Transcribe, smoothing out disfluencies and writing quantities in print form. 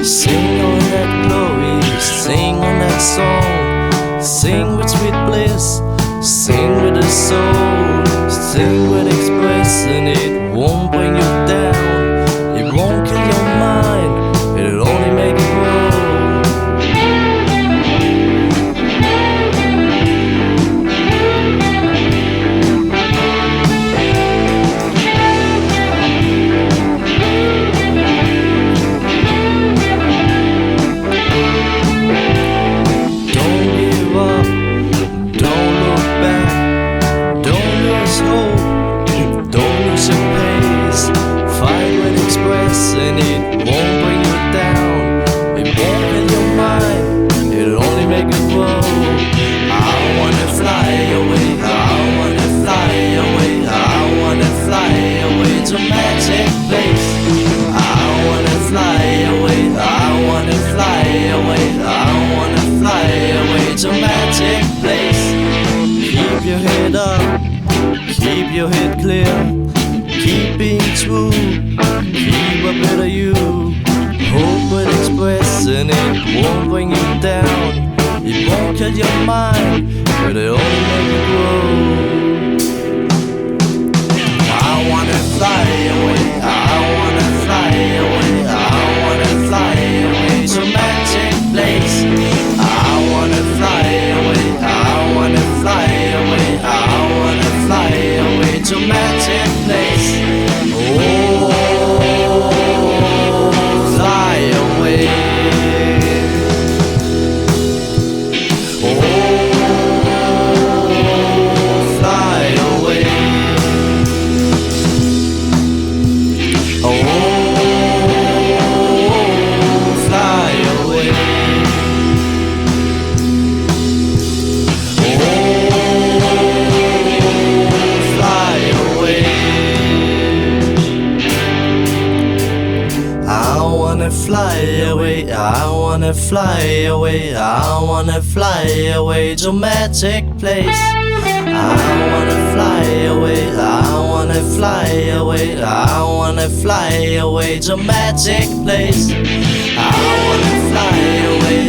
Sing on that glory, sing on that song, sing with sweet bliss, sing with the soul, sing with expressing it won't bring you down, it won't kill your mind, it'll only make it grow. And it won't bring you down, it won't kill your mind, it'll only make it grow. I wanna fly away, I wanna fly away, I wanna fly away to magic place. I wanna fly away, I wanna fly away, I wanna fly away to magic place. Keep your head up, keep your head clear, keep being true, keep a bit of you. Hope with expressing it won't bring you down, it won't kill your mind, but it'll only make it grow. I wanna fly away, I wanna fly away, I wanna fly away to magic place. I wanna fly away, I wanna fly away, I wanna fly away to magic place. Oh, fly away. Oh, fly away. Oh, fly away. Fly away, I wanna fly away, I wanna fly away to magic place. I wanna fly away, I wanna fly away, I wanna fly away to magic place. I wanna fly away,